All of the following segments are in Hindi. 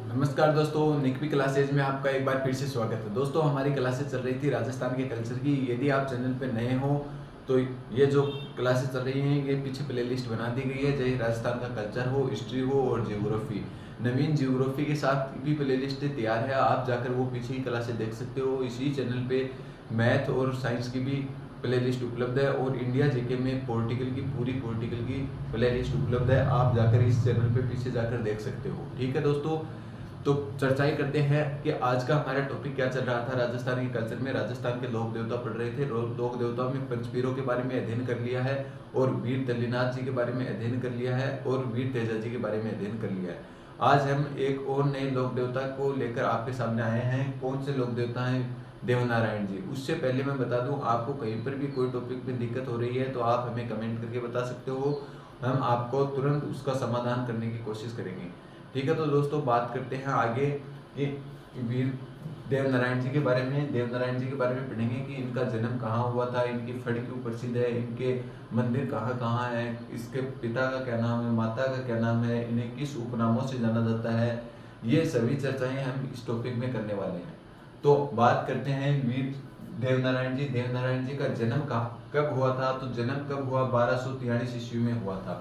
नमस्कार दोस्तों, निकवी क्लासेज में आपका एक बार फिर से स्वागत है। दोस्तों, हमारी क्लासेज चल रही थी राजस्थान के कल्चर की। यदि आप चैनल पे नए हो तो ये जो क्लासेज चल रही हैं ये पीछे प्लेलिस्ट बना दी गई है, चाहे राजस्थान का कल्चर हो, हिस्ट्री हो और जियोग्राफी। नवीन जियोग्राफी के साथ भी प्लेलिस्ट तैयार है, आप जाकर वो पीछे की क्लासेज देख सकते हो। इसी चैनल पे मैथ और साइंस की भी प्लेलिस्ट उपलब्ध है और इंडिया जीके में पॉलिटिकल की पूरी पॉलिटिकल की प्लेलिस्ट उपलब्ध है, आप जाकर इस चैनल पे पीछे जाकर देख सकते हो। ठीक है दोस्तों, तो चर्चाएं करते हैं कि आज का हमारा टॉपिक क्या चल रहा था। राजस्थान के कल्चर में राजस्थान के लोक देवता पढ़ रहे थे। लोक देवताओं में पंचपीरों के बारे में अध्ययन कर लिया है और वीर दल्लीनाथ जी के बारे में अध्ययन कर लिया है और वीर तेजा जी के बारे में अध्ययन कर लिया है। आज हम एक और नए लोक देवता को लेकर आपके सामने आए हैं। कौन से लोक देवता हैं? देवनारायण जी। उससे पहले मैं बता दूं, आपको कहीं पर भी कोई टॉपिक में दिक्कत हो रही है तो आप हमें कमेंट करके बता सकते हो, हम आपको तुरंत उसका समाधान करने की कोशिश करेंगे। ठीक है, तो दोस्तों बात करते हैं आगे कि वीर देवनारायण जी के बारे में। देवनारायण जी के बारे में पढ़ेंगे कि इनका जन्म कहाँ हुआ था, इनकी फड़ क्यों प्रसिद्ध है, इनके मंदिर कहाँ कहाँ है, इसके पिता का क्या नाम है, माता का क्या नाम है, इन्हें किस उपनामों से जाना जाता है। ये सभी चर्चाएं हम इस टॉपिक में करने वाले हैं। तो बात करते हैं वीर देवनारायण जी। देवनारायण जी का जन्म कब हुआ था? तो जन्म कब हुआ? 1243 ईस्वी में हुआ था।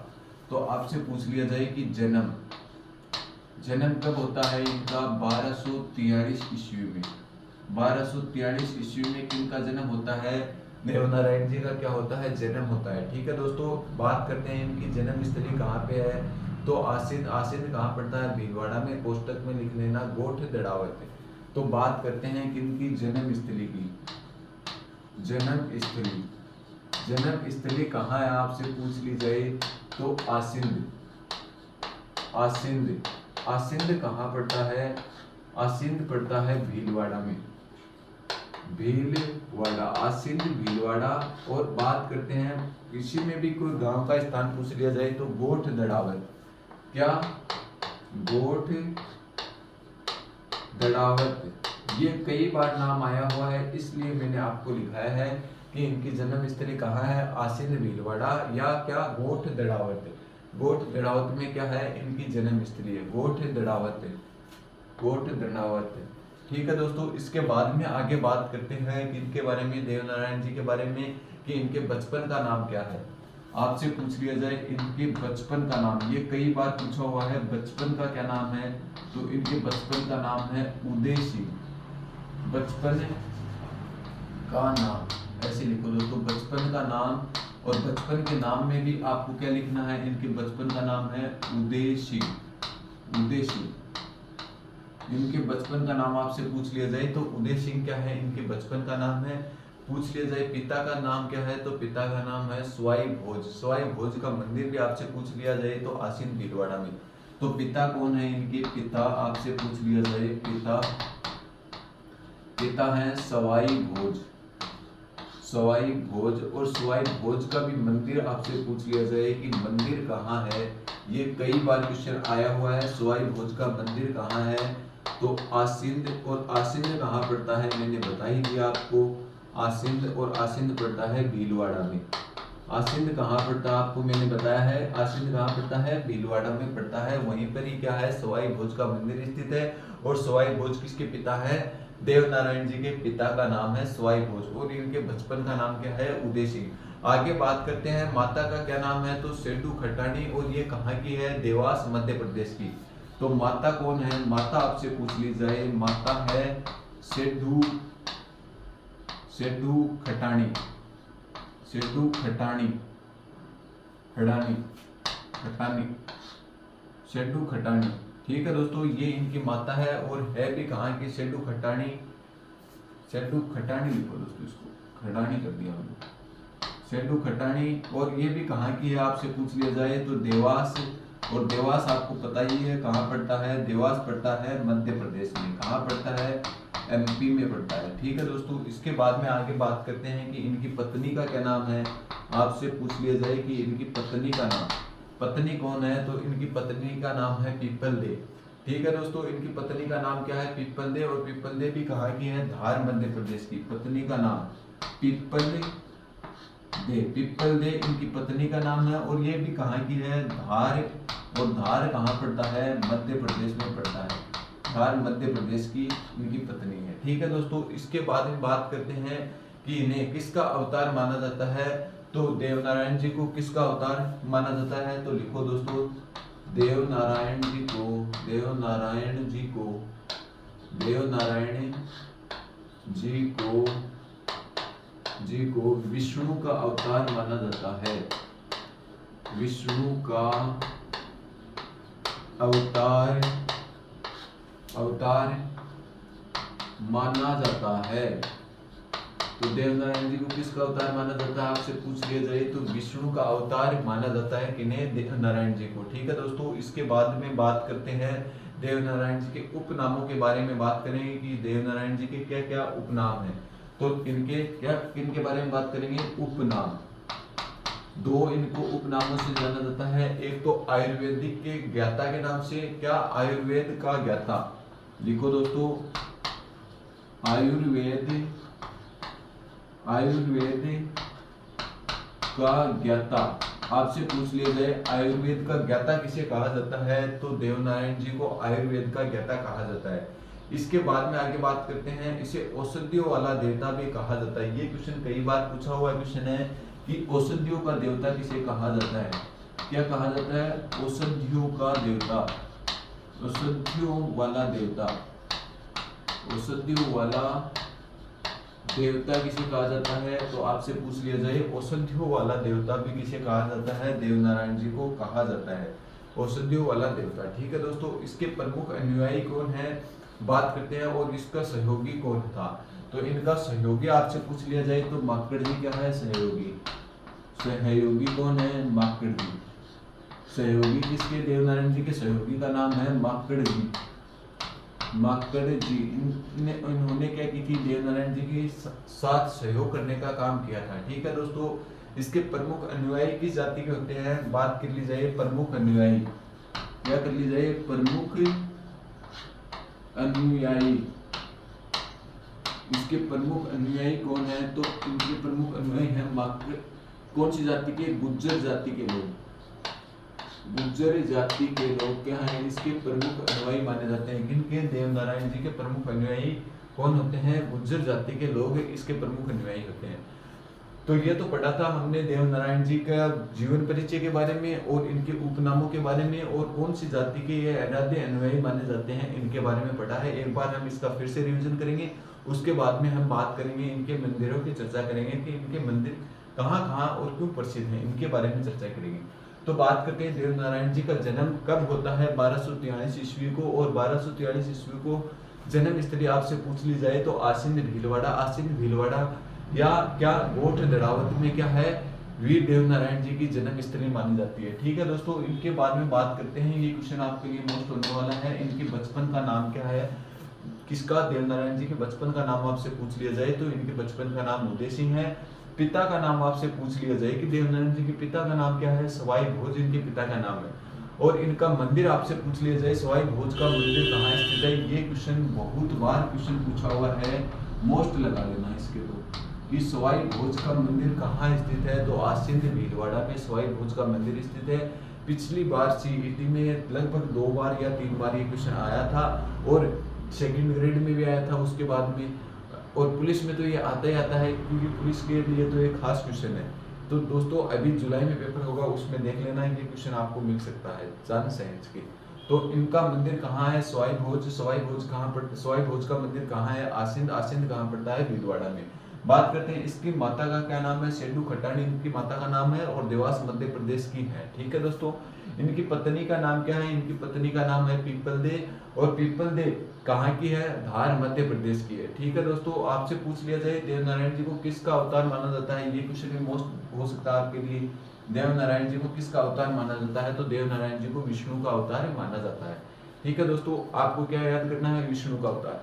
तो आपसे पूछ लिया जाए कि जन्म कब होता है इनका? 1243 ईस्वी में। 1243 ईस्वी में किनका जन्म होता है? देवनारायण जी का क्या होता है? जन्म होता है। ठीक है दोस्तों, बात करते हैं इनकी जन्म स्थली कहाँ पे है। तो आसिंद कहाँ पड़ता है? भीलवाड़ा में। कोष्टक में लिख लेना गोठ दड़ावत। तो बात करते हैं किनकी जन्म स्थली की। जन्म स्थली कहाँ है आपसे पूछ ली जाए तो आसिंद कहाँ पड़ता है? आसिंद पड़ता है भीलवाड़ा में। भीलवाड़ा, आसिंद भीलवाड़ा। और बात करते हैं इसी में भी कोई गांव का स्थान पूछ लिया जाए तो गोठ दड़ावत। क्या? गोठ दड़ावत। ये कई बार नाम आया हुआ है, इसलिए मैंने आपको लिखाया है कि इनकी जन्म स्थली कहाँ है? आसिंद भीलवाड़ा या क्या गोठ दड़ावत। गोठ दड़ावत में क्या है? इनकी जन्म स्थली है गोठ दड़ावत। ठीक है दोस्तों, इसके बाद में आगे बात करते हैं कि इनके बारे में, देवनारायण जी के बारे में, कि इनके बचपन का नाम क्या है। आपसे पूछ लिया जाए इनके बचपन का नाम, ये कई बार पूछा हुआ है, बचपन का क्या नाम है? तो इनके बचपन का नाम है उदय सिंह। बचपन का नाम ऐसे लिखो दोस्तों, बचपन का नाम। और बचपन के नाम में भी आपको क्या लिखना है? इनके बचपन का नाम है उदय सिंह। इनके बचपन का नाम आपसे पूछ लिया जाए तो उदय सिंह क्या है? इनके बचपन का नाम है। पूछ लिया जाए पिता का नाम क्या है, तो पिता का नाम है स्वाई भोज का मंदिर भी आपसे पूछ लिया जाए तो आसिंद भीलवाड़ा में। तो पिता कौन है इनके? पिता आपसे पूछ लिया जाए, पिता है सवाई भोज। और सवाई भोज का भी मंदिर आपसे पूछ लिया जाए कि मंदिर कहाँ है। ये कई बार क्वेश्चन आया हुआ है, सवाई भोज का मंदिर कहाँ है? तो आसिंद। और आसिंद कहाँ पड़ता है? मैंने बता ही दिया आपको, आसिंद पड़ता है भीलवाड़ा में। आसिंद कहाँ पड़ता है? आपको मैंने बताया है, आसिंद कहाँ पड़ता है? भीलवाड़ा में पड़ता है। वहीं पर ही क्या है? सवाई भोज का मंदिर स्थित है। और सवाई भोज किसके पिता है? देवनारायण जी के पिता का नाम है सवाई भोज। और इनके बचपन का नाम क्या है? उदय सिंह। आगे बात करते हैं माता का क्या नाम है, तो सेडू खटानी। और ये कहाँ की है? देवास मध्य प्रदेश की। तो माता कौन है? माता आपसे पूछ ली जाए, माता है सेडू खटानी। ठीक है दोस्तों, ये इनकी माता है। और है भी कहाँ की? सेडू खटानी लिखो दोस्तों, इसको खटानी कर दिया हमने, सेडू खटानी। और ये भी कहाँ की है आपसे पूछ लिया जाए तो देवास। और देवास आपको पता ही है कहाँ पड़ता है? देवास पड़ता है मध्य प्रदेश में। कहाँ पड़ता है? एमपी में पड़ता है। ठीक है दोस्तों, इसके बाद में आगे बात करते हैं कि इनकी पत्नी का क्या नाम है। आपसे पूछ लिया जाए कि इनकी पत्नी का नाम, पत्नी कौन है? तो इनकी पत्नी का नाम है पीपल दे। ठीक है दोस्तों, इनकी पत्नी का नाम क्या है? People they. और पीपल दे भी कहाँ की है? धार मध्य प्रदेश की। पत्नी का नाम पीपल दे इनकी पत्नी का नाम है। और ये भी कहाँ की है? धार। और धार कहाँ पड़ता है? मध्य प्रदेश में पड़ता है। धार मध्य प्रदेश की इनकी पत्नी है। ठीक है दोस्तों, इसके बाद में बात करते हैं कि इन्हें किसका अवतार माना जाता है। तो देवनारायण जी को किसका अवतार माना जाता है, तो लिखो दोस्तों, देवनारायण जी को विष्णु का अवतार माना जाता है। विष्णु का अवतार माना जाता है। तो देवनारायण जी को किसका अवतार माना जाता है, आपसे पूछ लिया जाए तो विष्णु का अवतार माना जाता है किन्हें, देवनारायण जी को। ठीक है दोस्तों, इसके बाद में बात करते हैं देवनारायण जी के उपनामों के बारे में बात करेंगे कि देवनारायण जी के क्या क्या उपनाम हैं। तो किनके बारे में बात करेंगे, उपनाम। दो इनको उपनामों से जाना जाता है, एक तो आयुर्वेदिक के ज्ञाता के नाम से, क्या, आयुर्वेद का ज्ञाता। लिखो दोस्तों, आयुर्वेद का ज्ञाता। आपसे पूछ लिया जाए आयुर्वेद का ज्ञाता किसे कहा जाता है, तो देवनारायण जी को आयुर्वेद का ज्ञाता कहा जाता है। इसके बाद में आगे बात करते हैं, इसे औषधियों वाला देवता भी कहा जाता है। ये क्वेश्चन कई बार पूछा हुआ क्वेश्चन है कि औषधियों का देवता किसे कहा जाता है, क्या कहा जाता है, औषधियों का देवता, औषधियों वाला देवता किसे कहा जाता है। तो आपसे पूछ लिया जाए औषधियों वाला देवता भी किसे कहा जाता है, देवनारायण जी को कहा जाता है औषधियों वाला देवता। ठीक है दोस्तों, इसके प्रमुख अनुयायी कौन है, बात करते हैं, और इसका सहयोगी कौन था। तो इनका सहयोगी आपसे पूछ लिया जाए तो माकड़ जी क्या है, सहयोगी कौन है, माकड़ जी। सहयोगी किसके, देवनारायण जी के सहयोगी का नाम है माकड़ जी। इन्होंने क्या की थी, देवनारायण जी के साथ सहयोग करने का काम किया था। ठीक है दोस्तों, इसके प्रमुख अनुयायी किस जाति के होते हैं, बात कर ली जाए प्रमुख अनुयायी, क्या कर ली जाए, प्रमुख अनुयायी। इसके प्रमुख अनुयायी कौन है, तो इनके प्रमुख अनुयायी हैं माकड़, कौन सी जाति के, गुज्जर जाति के लोग। गुज्जर जाति के लोग क्या हैं, इसके प्रमुख अनुयायी माने जाते हैं। किनके, देवनारायण जी के प्रमुख अनुयायी कौन होते हैं, गुज्जर जाति के लोग इसके प्रमुख अनुयायी होते हैं। तो ये तो पढ़ा था हमने देवनारायण जी का जीवन परिचय के बारे में और इनके उपनामों के बारे में, और कौन सी जाति के ये आराध्य अनुयायी माने जाते हैं इनके बारे में पढ़ा है। एक बार हम इसका फिर से रिवीजन करेंगे, उसके बाद में हम बात करेंगे इनके मंदिरों की चर्चा करेंगे कि इनके मंदिर कहाँ कहाँ और क्यों प्रसिद्ध हैं, इनके बारे में चर्चा करेंगे। तो बात करते हैं देवनारायण जी का जन्म कब होता है, 1243 ईस्वी को। और 1243 ईस्वी को जन्म स्थली आपसे पूछ ली जाए तो आसीन भीलवाड़ा या क्या गोठ दड़ावत में क्या है, वीर देवनारायण जी की जन्म स्थली मानी जाती है। ठीक है दोस्तों, इनके बाद में बात करते हैं, ये क्वेश्चन आपके लिए मोस्ट होने वाला है, इनके बचपन का नाम क्या है, किसका, देवनारायण जी के बचपन का नाम आपसे पूछ लिया जाए तो इनके बचपन का नाम उदय सिंह है। पिता का नाम आपसे पूछ लिया जाए कि देवनारायण जी के पिता का नाम क्या है, सवाई भोज इनके पिता का नाम है। और इनका मंदिर आपसे पूछ लिया जाए, सवाई भोज का मंदिर कहाँ स्थित है। ये क्वेश्चन बहुत बार क्वेश्चन पूछा हुआ है, मोस्ट लगा लेना इसके तो, कि सवाई भोज का मंदिर कहाँ स्थित है, तो आसीन भीलवाड़ा में सवाई भोज का मंदिर स्थित है। पिछली बार सीईटी में लगभग 2 बार या 3 बार ये क्वेश्चन आया था, और सेकंड ग्रेड में भी आया था उसके बाद में, और पुलिस में तो ये आता ही आता है, क्योंकि पुलिस के लिए तो एक खास क्वेश्चन है। तो दोस्तों अभी जुलाई में पेपर होगा, उसमें देख लेना ये क्वेश्चन आपको मिल सकता है जन साइंस के। तो इनका मंदिर कहाँ है, सवाई भोज का मंदिर कहाँ है, आसिंद कहाँ पड़ता है, भीलवाड़ा में। बात करते हैं इसकी माता का क्या नाम है, सेडू खटानी इनकी माता का नाम है, और देवास मध्य प्रदेश की है। ठीक है दोस्तों, इनकी पत्नी का नाम क्या है, इनकी पत्नी का नाम है पीपल दे, और पीपल दे कहाँ की है, धार मध्य प्रदेश की है। ठीक है दोस्तों, आपसे पूछ लिया जाए देवनारायण जी को किसका अवतार माना जाता है, ये क्वेश्चन भी मोस्ट हो सकता है आपके लिए। देवनारायण जी को किसका अवतार माना जाता है, तो देवनारायण जी को विष्णु का अवतार माना जाता है। ठीक है दोस्तों, आपको क्या याद करना है, विष्णु का अवतार।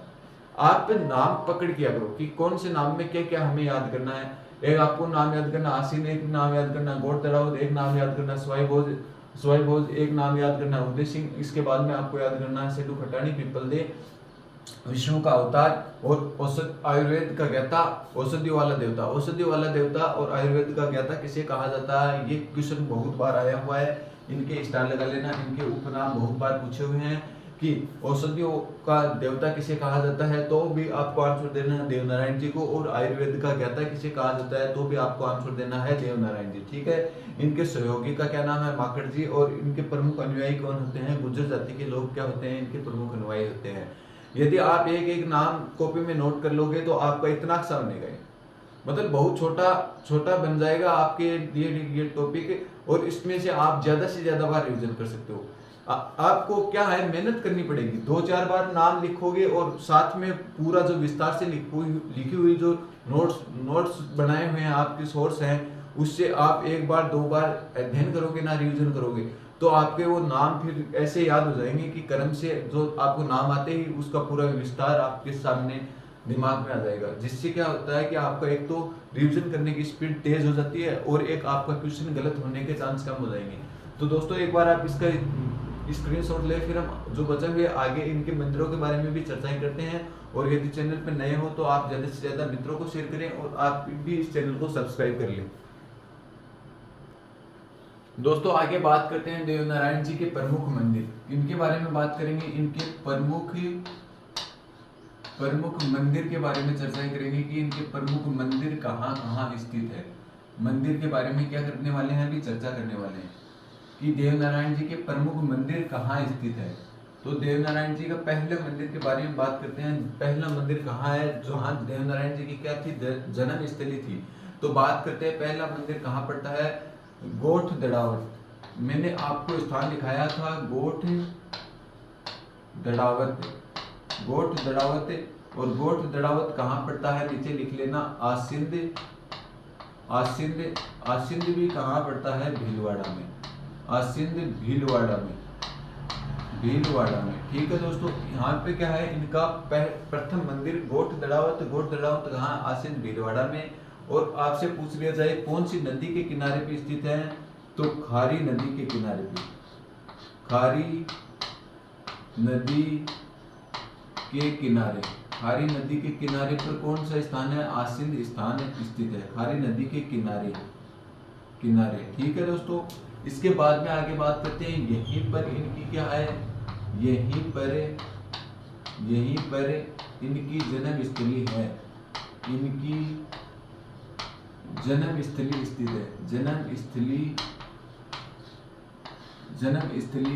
आप नाम पकड़ किया करो कि कौन से नाम में क्या क्या हमें याद करना है। एक आपको नाम याद करना आसीन, एक नाम याद करना गोट दरावत, एक नाम याद करना सवाई भोज, एक नाम याद करना उदय सिंह। इसके बाद में आपको याद करना है सेडू खटानी, पीपल दे, विष्णु का अवतार, और आयुर्वेद का ज्ञाता, औषधि वाला देवता और आयुर्वेद का ज्ञाता किसे कहा जाता है। ये क्वेश्चन बहुत बार आया हुआ है, इनके स्टार लगा लेना। इनके उपनाम बहुत बार पूछे हुए हैं कि औषधियों का देवता किसे कहा जाता है, तो भी आपको आंसर देना है देवनारायण जी को। और आयुर्वेद का ज्ञाता किसे कहा जाता है, तो भी आपको आंसर देना है देवनारायण जी। ठीक है, इनके सहयोगी का क्या नाम है, माकड़ जी। और इनके प्रमुख अनुयायी कौन होते हैं, गुर्जर जाति के लोग क्या होते हैं, इनके प्रमुख अनुयायी होते हैं। यदि आप एक एक नाम कॉपी में नोट कर लोगे तो आपका इतना अक्सर बनेगा, मतलब बहुत छोटा छोटा बन जाएगा आपके लिए ये टॉपिक। और इसमें से आप ज्यादा से ज्यादा बार रिवीजन कर सकते हो। आपको क्या है, मेहनत करनी पड़ेगी। 2-4 बार नाम लिखोगे और साथ में पूरा जो विस्तार से लिखी हुई जो नोट्स बनाए हुए हैं, आपके सोर्स हैं, उससे आप 1 बार 2 बार अध्ययन करोगे ना, रिवीजन करोगे, तो आपके वो नाम फिर ऐसे याद हो जाएंगे कि कर्म से जो आपको नाम आते ही उसका पूरा विस्तार आपके सामने दिमाग में आ जाएगा। जिससे क्या होता है कि आपका एक तो रिवीजन करने की स्पीड तेज हो जाती है और एक आपका क्वेश्चन गलत होने के चांस कम हो जाएंगे। तो दोस्तों एक बार आप इसका स्क्रीनशॉट ले, फिर हम जो बचे हुए आगे इनके मंदिरों के बारे में भी चर्चाएं करते हैं। और यदि चैनल पर नए हो तो आप ज्यादा से ज्यादा मित्रों को शेयर करें और आप भी इस चैनल को सब्सक्राइब कर लें। दोस्तों आगे बात करते हैं देवनारायण जी के प्रमुख मंदिर, इनके बारे में बात करेंगे। इनके प्रमुख मंदिर के बारे में चर्चा करेंगे कि इनके प्रमुख मंदिर कहाँ कहाँ स्थित है। मंदिर के बारे में क्या करने वाले हैं, अभी चर्चा करने वाले हैं कि देवनारायण जी के प्रमुख मंदिर कहाँ स्थित है। तो देवनारायण जी का पहले मंदिर के बारे में बात करते हैं। पहला मंदिर कहाँ है, जहाँ देवनारायण जी की क्या थी, जन्म स्थली थी। तो बात करते हैं पहला मंदिर कहाँ पड़ता है, गोठ दड़ावत। मैंने आपको स्थान दिखाया था गोठ दड़ावत, गोठ दड़ावत। और गोठ दड़ावत कहाँ पड़ता है, नीचे लिख लेना, आसिंद। आसिंद भी कहाँ पड़ता है, भीलवाड़ा में। आसिंद भीलवाड़ा में, ठीक है दोस्तों। यहाँ पे क्या है, इनका प्रथम मंदिर गोठ दड़ावत। गोठ दड़ावत कहाँ, आसिंद भीलवाड़ा में। और आपसे पूछ लिया जाए कौन सी नदी के किनारे पे स्थित है, तो खारी नदी के किनारे पे। खारी नदी के किनारे, खारी नदी के किनारे पर कौन सा स्थान है, आसिंद स्थान स्थित है, खारी नदी के किनारे। ठीक है दोस्तों। इसके बाद में आगे बात करते हैं, यहीं पर इनकी क्या है, यहीं पर इनकी जन्म स्थली है, इनकी जन्म स्थली स्थित है, जन्म स्थली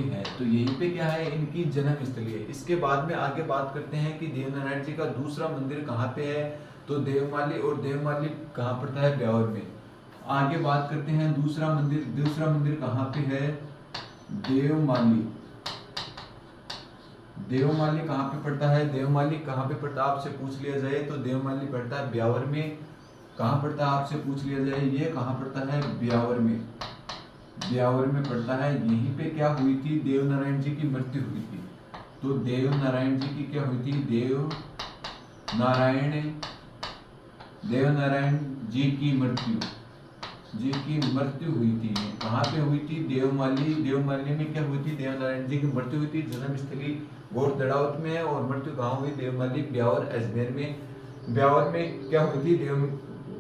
है। तो यहीं पे क्या है, इनकी जन्म स्थली है। इसके बाद में आगे बात करते हैं कि देवनारायण जी का दूसरा मंदिर कहाँ पे है, तो देवमाली। और देवमाली कहाँ पड़ता है, ब्यावर में। आगे बात करते हैं दूसरा मंदिर कहाँ पे है, देवमाली। देवमाली कहाँ पे पड़ता है, देवमाली कहाँ पे पड़ता है आपसे पूछ लिया जाए तो देवमाली पड़ता है ब्यावर में। कहाँ पड़ता है आपसे पूछ लिया जाए, ये कहाँ पड़ता है, ब्यावर में। ब्यावर में पड़ता है। यहीं पे क्या हुई थी, देवनारायण जी की मृत्यु हुई थी। तो देवनारायण जी की क्या हुई थी, देवनारायण जी की मृत्यु हुई थी। कहाँ पे हुई थी, देवमाली में क्या हुई थी, देवनारायण जी की मृत्यु हुई थी। जन्म स्थली गोठ दड़ावत में है और मृत्यु कहाँ हुई, देवमाली ब्यावर अजमेर में। ब्यावर में क्या हुई थी,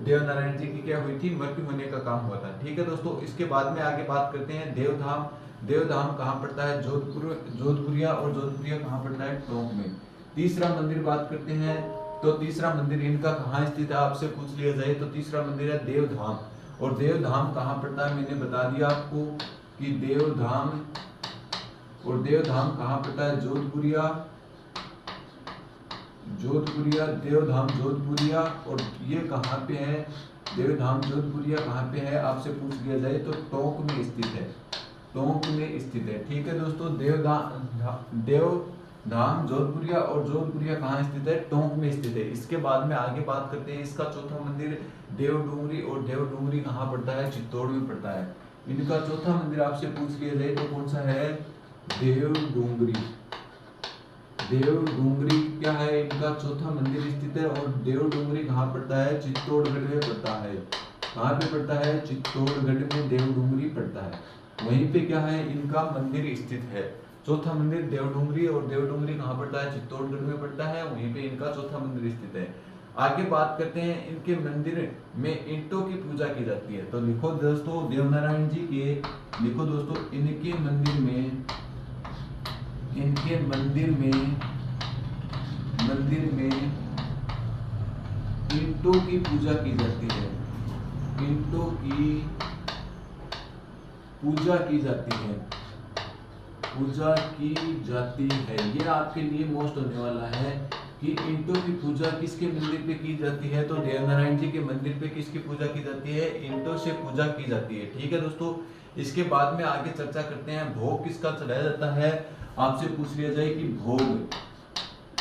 देवनारायण जी की क्या हुई थी, मृत्यु होने का काम हुआ था। ठीक है दोस्तों। इसके बाद में आगे बात करते हैं देवधाम। देवधाम कहाँ पड़ता है, जोधपुरिया। और जोधपुरिया कहाँ पड़ता है, टोंक में। तीसरा मंदिर बात करते हैं, तो तीसरा मंदिर इनका कहाँ स्थित है आपसे पूछ लिया जाए तो तीसरा मंदिर है देवधाम। और देवधाम कहाँ पड़ता है, मैंने बता दिया आपको कि देवधाम कहाँ पड़ता है, जोधपुरिया। देवधाम जोधपुरिया। और ये कहाँ पे है, देवधाम जोधपुरिया कहाँ पे है आपसे पूछ लिया जाए तो टोंक में स्थित है। ठीक है दोस्तों। देवधाम जोधपुरिया। और जोधपुरिया कहाँ स्थित है, टोंक में स्थित है। इसके बाद में आगे बात करते हैं इसका चौथा मंदिर देवडूंगरी। और देवडूंगरी कहाँ पड़ता है, चित्तौड़ में पड़ता है। इनका चौथा मंदिर आपसे पूछ लिया जाए तो कौन सा है, देवडूंगरी क्या है, इनका चौथा मंदिर स्थित है। और देवडूंगरी कहाँ पड़ता है, चित्तौड़गढ़ में पड़ता है। कहाँ पे पड़ता है, चित्तौड़गढ़ में देवडूंगरी पड़ता है। वहीं पे क्या है, इनका मंदिर स्थित है। चौथा मंदिर देवडूंगरी। और देवडूंगरी कहाँ पड़ता है, चित्तौड़गढ़ में पड़ता है। वहीं पे इनका चौथा मंदिर स्थित है। आगे बात करते हैं, इनके मंदिर में ईंटों की पूजा की जाती है। तो लिखो दोस्तों, देवनारायण जी के, लिखो दोस्तों, इनके मंदिर में इनके मंदिर में ईंटों की पूजा की जाती है। ईंटों की पूजा की जाती है। ये आपके लिए मोस्ट होने वाला है कि ईंटों की पूजा किसके मंदिर पे की जाती है। तो देवनारायण जी के मंदिर पे किसकी पूजा की जाती है? ईंटों से पूजा की जाती है। ठीक है दोस्तों, इसके बाद में आगे चर्चा करते हैं भोग किसका चढ़ाया जाता है। आपसे पूछ लिया जाए कि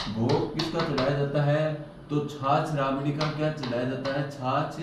भोग किसका चढ़ाया जाता है, तो छाछ राबड़ी का क्या चढ़ाया जाता है? छाछ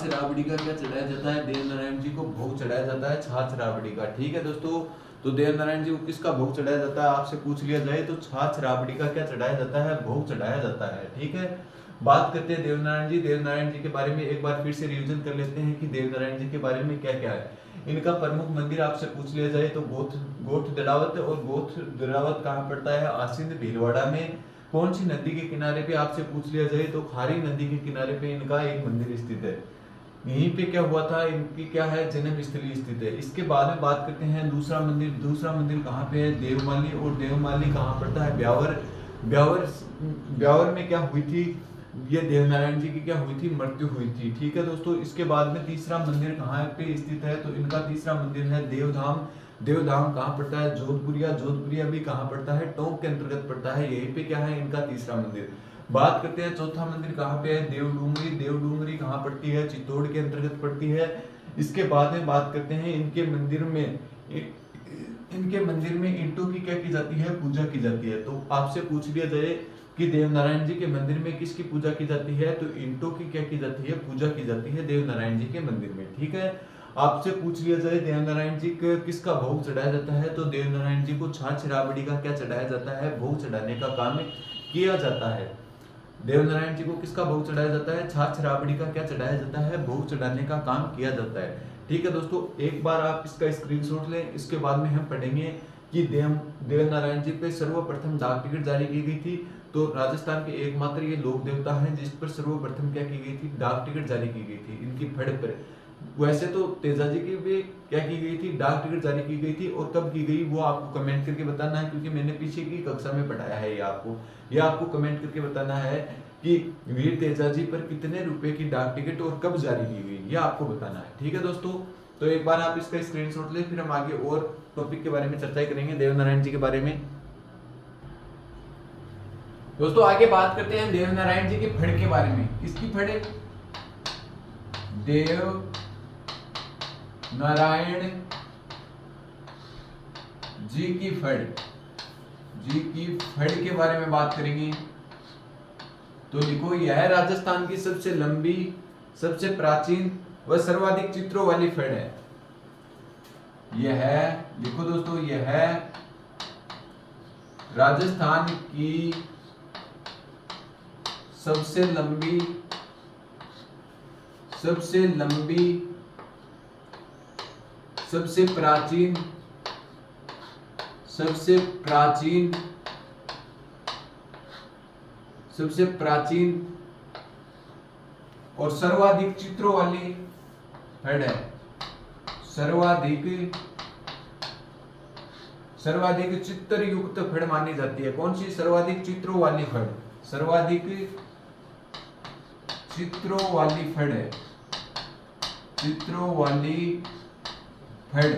राबड़ी का क्या चढ़ाया जाता है? देवनारायण जी को भोग चढ़ाया जाता है छाछ राबड़ी का। ठीक है दोस्तों, तो देवनारायण जी को किसका भोग चढ़ाया जाता है आपसे पूछ लिया जाए तो छाछ राबड़ी का क्या चढ़ाया जाता है? भोग चढ़ाया जाता है। ठीक है, बात करते हैं देवनारायण जी के बारे में एक बार फिर से रिवीजन कर लेते हैं कि देवनारायण जी के बारे में क्या क्या है। इनका प्रमुख मंदिर आपसे पूछ लिया जाए तो गोठ दड़ावत, और गोठ दड़ावत कहाँ पड़ता है? आसिंद भीलवाड़ा में। कौन सी नदी के किनारे पे आपसे पूछ लिया जाए तो खारी नदी के किनारे पे इनका एक मंदिर स्थित है। यहीं पे क्या हुआ था, इनकी क्या है, जन्म स्थली स्थित है। इसके बाद में बात करते हैं दूसरा मंदिर कहाँ पे है? देवमाली। और देवमाली कहाँ पड़ता है? ब्यावर में क्या हुई थी? ये देवनारायण जी की क्या हुई थी? मृत्यु हुई थी। ठीक है दोस्तों, इसके बाद में तीसरा मंदिर कहाँ पे स्थित है? तो इनका तीसरा मंदिर है देवधाम कहाँ पड़ता है? जोधपुरिया भी कहाँ पड़ता है? टोंक के अंतर्गत पड़ता है। यहीं पे क्या है, इनका तीसरा मंदिर। बात करते हैं चौथा मंदिर कहाँ पे है? देवडूंगरी कहाँ पड़ती है? चित्तौड़ के अंतर्गत पड़ती है। इसके बाद में बात करते हैं इनके मंदिर में ईंटों की क्या की जाती है? पूजा की जाती है। तो आपसे पूछ लिया जाए कि देवनारायण जी के मंदिर में किसकी पूजा की जाती है, तो ईंटों की क्या की जाती है? पूजा की जाती है देवनारायण जी के मंदिर में। ठीक है, आपसे पूछ लिया जाए देवनारायण जी को किसका भोग चढ़ाया जाता है, तो देवनारायण जी को छाछ राबड़ी का क्या चढ़ाया जाता है? भोग चढ़ाने का काम किया जाता है। देवनारायण जी को किसका भोग चढ़ाया जाता है? छाछ राबड़ी का क्या चढ़ाया जाता है? भोग चढ़ाने का काम किया जाता है। ठीक है दोस्तों, एक बार आप इसका स्क्रीनशॉट लें। इसके बाद में हम पढ़ेंगे कि देवनारायण जी पे सर्वप्रथम डाक टिकट जारी की गई थी। तो राजस्थान के एकमात्र ये लोक देवता हैं जिस पर सर्वप्रथम क्या की गई थी? डाक टिकट जारी की गई थी इनकी फड़ पर। वैसे तो तेजाजी की भी क्या की गई थी? डाक टिकट जारी की गई थी। और कब की गई वो आपको कमेंट करके बताना है, क्योंकि मैंने पीछे की कक्षा में पढ़ाया है। ये आपको कमेंट करके बताना है कि वीर तेजाजी पर कितने रुपए की डाक टिकट और कब जारी की गई, ये आपको बताना है। ठीक है दोस्तों, तो एक बार आप इसका स्क्रीनशॉट ले, फिर हम आगे और टॉपिक के बारे में चर्चा करेंगे देवनारायण जी के बारे में। दोस्तों आगे बात करते हैं देवनारायण जी की फड़ के बारे में। किसकी फड़? देवनारायण जी की फड़ के बारे में बात करेंगे। तो लिखो, यह राजस्थान की सबसे लंबी, सबसे प्राचीन व सर्वाधिक चित्रों वाली फड़ है। यह लिखो दोस्तों, यह राजस्थान की सबसे लंबी, सबसे प्राचीन और सर्वाधिक चित्रों वाली फड़ है। सर्वाधिक चित्र युक्त फड़ मानी जाती है। कौन सी? सर्वाधिक चित्रों वाली फड़। सर्वाधिक चित्रों वाली फड़ है। चित्रों वाली फड़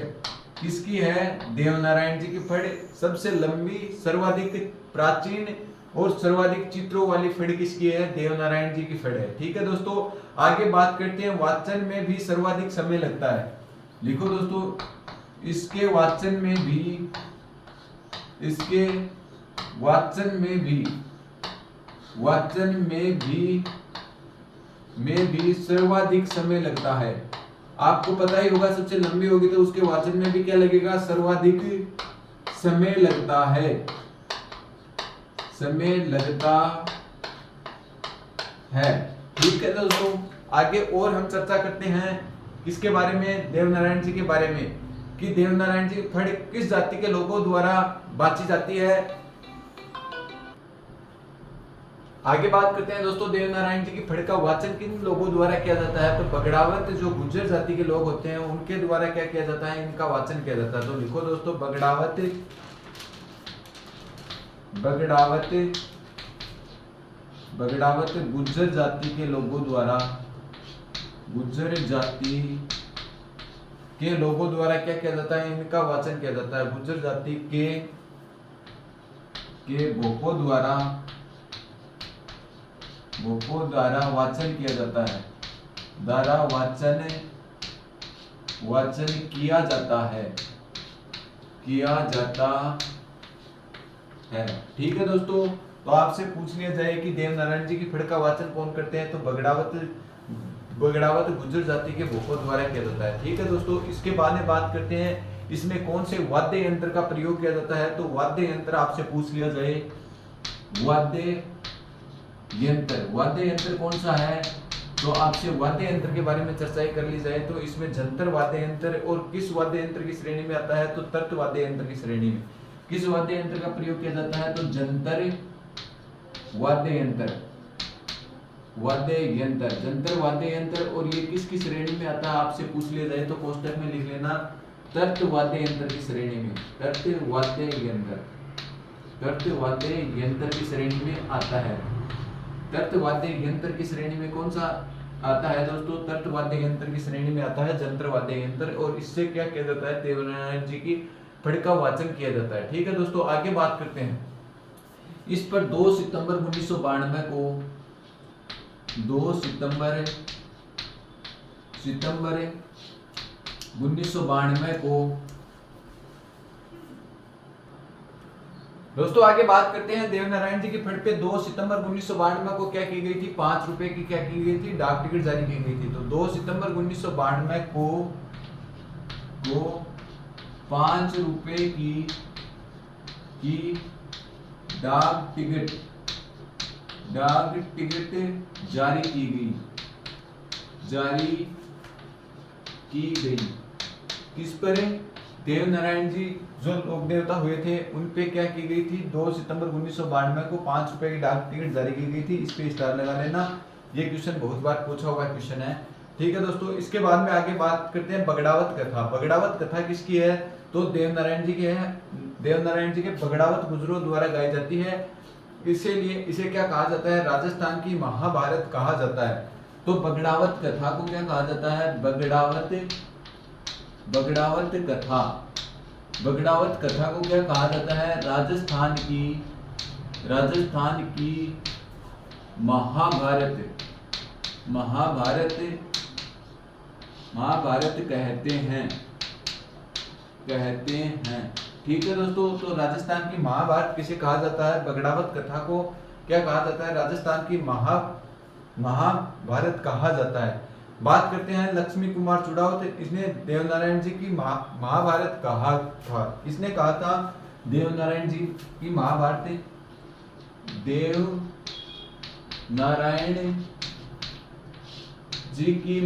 किसकी है? देवनारायण जी की फड़ सबसे लंबी, सर्वाधिक प्राचीन और सर्वाधिक चित्रों वाली फड़ किसकी है? देवनारायण जी की फड़ है। ठीक है दोस्तों, आगे बात करते हैं वाचन में भी सर्वाधिक समय लगता है। लिखो दोस्तों, इसके वाचन में भी सर्वाधिक समय लगता है। आपको पता ही होगा, सबसे लंबी होगी तो उसके वाचन में भी क्या लगेगा? सर्वाधिक समय लगता है। ठीक है दोस्तों, आगे और हम चर्चा करते हैं किसके बारे में? देवनारायण जी के बारे में, कि देवनारायण जी फड़ किस जाति के लोगों द्वारा बांची जाती है। आगे बात करते हैं दोस्तों, देवनारायण जी की फड़ का वाचन किन लोगों द्वारा किया जाता है? तो बगड़ावत जो गुज्जर जाति के लोग होते हैं उनके द्वारा क्या किया जाता है? इनका वाचन किया जाता है। तो लिखो दोस्तों, बगड़ावत गुज्जर जाति के लोगों द्वारा, गुज्जर जाति के लोगों द्वारा क्या किया जाता है? इनका वाचन किया जाता है। गुज्जर जाति के भोपों द्वारा वाचन किया जाता है, द्वारा वाचन किया जाता है, ठीक है दोस्तों। तो आपसे पूछ लिया जाए कि देवनारायण जी की फड़ का वाचन कौन करते हैं? तो बगड़ावत गुज्जर जाति के भोपों द्वारा किया जाता है, ठीक है दोस्तों। इसके बाद में बात करते हैं इसमें कौन से वाद्य यंत्र का प्रयोग किया जाता है? तो वाद्य यंत्र आपसे पूछ लिया जाए, वाद्य यंत्र कौन सा है? तो आपसे वाद्य यंत्र के बारे में चर्चा कर ली जाए तो इसमें जंतर वाद्य यंत्र, और किस वाद्य यंत्र की श्रेणी में आता है? तो तर्त वाद्य यंत्र की श्रेणी में। किस वाद्य यंत्र का प्रयोग किया जाता है? तो जंतर वाद्य यंत्र। और ये किसकी श्रेणी में आता है? आपसे पूछ लिया जाए तो कोष्टक में लिख लेना, तर्त वाद्य यंत्र की श्रेणी में। तर्त वाद्य यंत्र की श्रेणी में आता है। तर्त वाद्य यंत्र की श्रेणी में कौन सा आता है दोस्तों? तर्त वाद्य यंत्र की श्रेणी में आता है जंत्र वाद्य यंत्र। और इससे क्या किया जाता है? देवनारायण जी की फड़ का वाचन किया जाता है, ठीक है दोस्तों। आगे बात करते हैं, इस पर 2 सितंबर 1992 को 2 सितंबर 1992 को दोस्तों आगे बात करते हैं, देवनारायण जी की फड़ पे 2 सितंबर 1992 को क्या की गई थी? 5 रुपए की क्या की गई थी? डाक टिकट जारी की गई थी। तो 2 सितंबर 1992 को 5 रुपए की डाक टिकट जारी की गई। किस पर? देवनारायण जी जो लोक देवता हुए थे उन पे क्या की गई थी? 2 सितंबर 1992 को 5 रुपए की डाक टिकट जारी की गई थी। इस पे स्टार लगा लेना, ये क्वेश्चन बहुत बार पूछा हुआ क्वेश्चन है, ठीक है दोस्तों। इसके बाद में आगे बात करते हैं बगड़ावत कथा। बगड़ावत कथा किसकी है? तो देवनारायण जी की है। देवनारायण जी के बगड़ावत गुजरों द्वारा गाई जाती है। इसीलिए इसे क्या कहा जाता है? राजस्थान की महाभारत कहा जाता है। तो बगड़ावत कथा को क्या कहा जाता है? बगड़ावत कथा को क्या कहा जाता है? राजस्थान की महाभारत कहते हैं, ठीक है दोस्तों। तो राजस्थान की महाभारत किसे कहा जाता है? बगड़ावत कथा को क्या कहा जाता है? राजस्थान की महाभारत कहा जाता है। बात करते हैं लक्ष्मी कुमार चुड़ावत, इसने देवनारायण जी की महाभारत कहा था। किसने कहा था? देवनारायण जी की महाभारत, देवनारायण जी की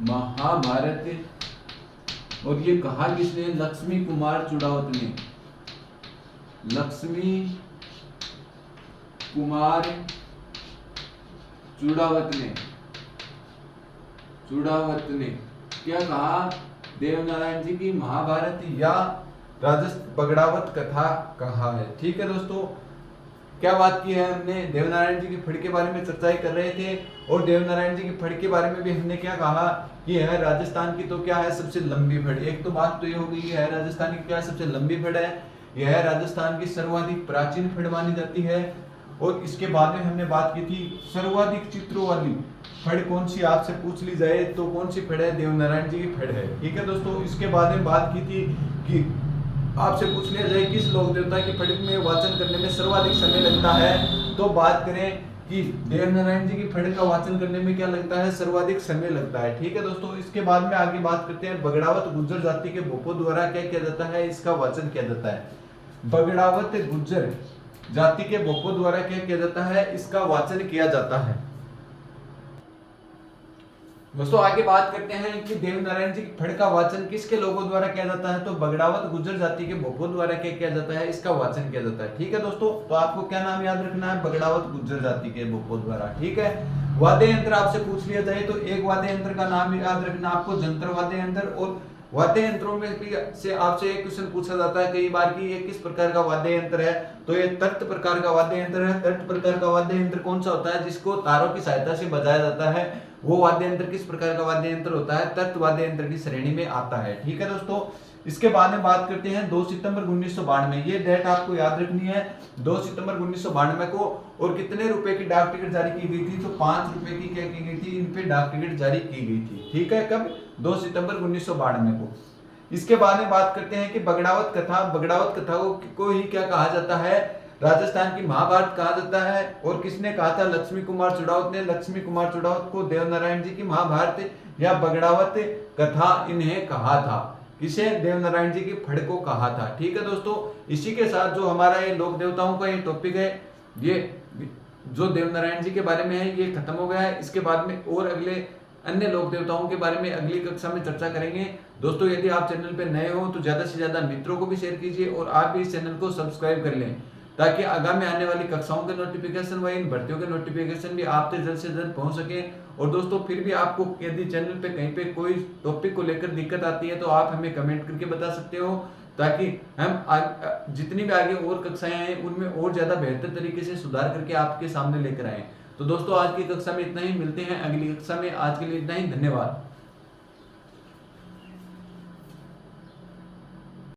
महाभारत और ये कहा किसने? लक्ष्मी कुमार चुड़ावत ने। लक्ष्मी कुमार चुड़ावत ने क्या कहा? देवनारायण जी की महाभारत या बगड़ावत कथा कहा है, ठीक है दोस्तों। क्या बात की है हमने? देवनारायण जी की फड़ के बारे में चर्चाएं कर रहे थे, और देवनारायण जी की फड़ के बारे में भी हमने क्या कहा कि है राजस्थान की तो क्या है? सबसे लंबी फड़। एक तो बात तो ये हो गई है राजस्थान की क्या सबसे लंबी फड़ है, यह राजस्थान की सर्वाधिक प्राचीन फड़ मानी जाती है। और इसके बाद में हमने बात की थी सर्वाधिक चित्रों वाली फड़ कौन सी, आपसे पूछ ली जाए तो कौन सी फड़ है? देवनारायण जी की फड़ है, ठीक है दोस्तों। इसके बाद में बात की थी कि आपसे पूछ लिया जाए किस लोक देवता की फड़ में वाचन करने में सर्वाधिक समय लगता है, तो बात करें कि देवनारायण जी की फड़ का वाचन करने में क्या लगता है? सर्वाधिक समय लगता है, ठीक है दोस्तों। इसके बाद में आगे बात करते हैं बगड़ावत गुज्जर जाति के भोपों द्वारा क्या किया जाता है? इसका वाचन किया जाता है। बगड़ावत गुज्जर जाति के भोपों द्वारा क्या किया जाता है? इसका वाचन किया जाता है। दोस्तों आगे बात करते हैं कि देवनारायण जी की फड़ का वाचन किसके लोगों द्वारा किया जाता है, तो बगड़ावत गुर्जर जाति के भोपों द्वारा क्या किया जाता है, इसका वाचन किया जाता है। ठीक है दोस्तों, तो आपको क्या नाम याद रखना है, बगड़ावत गुर्जर जाति के भोपों द्वारा। ठीक है, वाद्य यंत्र आपसे पूछ लिया जाए तो एक वाद्य यंत्र का नाम याद रखना आपको, जंतर वाद्य यंत्र। और वाद्य यंत्रों में भी से आपसे एक क्वेश्चन पूछा जाता है कई बार कि ये किस प्रकार का वाद्य यंत्र है, तो ये तर्त प्रकार का वाद्य यंत्र है। तर्त प्रकार का वाद्य यंत्र कौन सा होता है, जिसको तारों की सहायता से बजाया जाता है, वो वाद्य यंत्र किस प्रकार का वाद्य यंत्र होता है, तर्त वाद्य यंत्र की श्रेणी में आता है। ठीक है दोस्तों, इसके बाद में बात करते हैं 2 सितंबर 1992, ये डेट आपको याद रखनी है, 2 सितंबर 1992 को। और कितने रुपए की डाक टिकट जारी की गई थी, तो 5 रुपए की क्या की गई थी, इन पे डाक टिकट जारी की गई थी। ठीक है, कब, 2 सितंबर 1992 को। इसके बाद में बात करते हैं कि बगड़ावत कथा, बगड़ावत कथा को ही क्या कहा जाता है, राजस्थान की महाभारत कहा जाता है। और किसने कहा था, लक्ष्मी कुमार चुड़ावत ने। लक्ष्मी कुमार चुड़ावत को देवनारायण जी की महाभारत या बगड़ावत कथा इन्हें कहा था, किसे, देवनारायण जी की फड़ को कहा था। ठीक है दोस्तों, इसी के साथ जो हमारा ये लोक देवताओं का ये टॉपिक है, ये जो देवनारायण जी के बारे में है, ये खत्म हो गया है। इसके बाद में और अगले अन्य लोक देवताओं के बारे में अगली कक्षा में चर्चा करेंगे। दोस्तों यदि आप चैनल पे नए हो तो ज्यादा से ज्यादा मित्रों को भी शेयर कीजिए और आप भी इस चैनल को सब्सक्राइब कर लें, ताकि आगामी आने वाली कक्षाओं के नोटिफिकेशन व इन भर्तियों के नोटिफिकेशन भी आप तक जल्द से जल्द पहुंच सके। और दोस्तों फिर भी आपको यदि चैनल पे कहीं पे कोई टॉपिक को लेकर दिक्कत आती है तो आप हमें कमेंट करके बता सकते हो, ताकि हम जितनी भी आगे और कक्षाएं हैं उनमें और ज्यादा बेहतर तरीके से सुधार करके आपके सामने लेकर आए। तो दोस्तों आज की कक्षा में इतना ही, मिलते हैं अगली कक्षा में, आज के लिए इतना ही, धन्यवाद।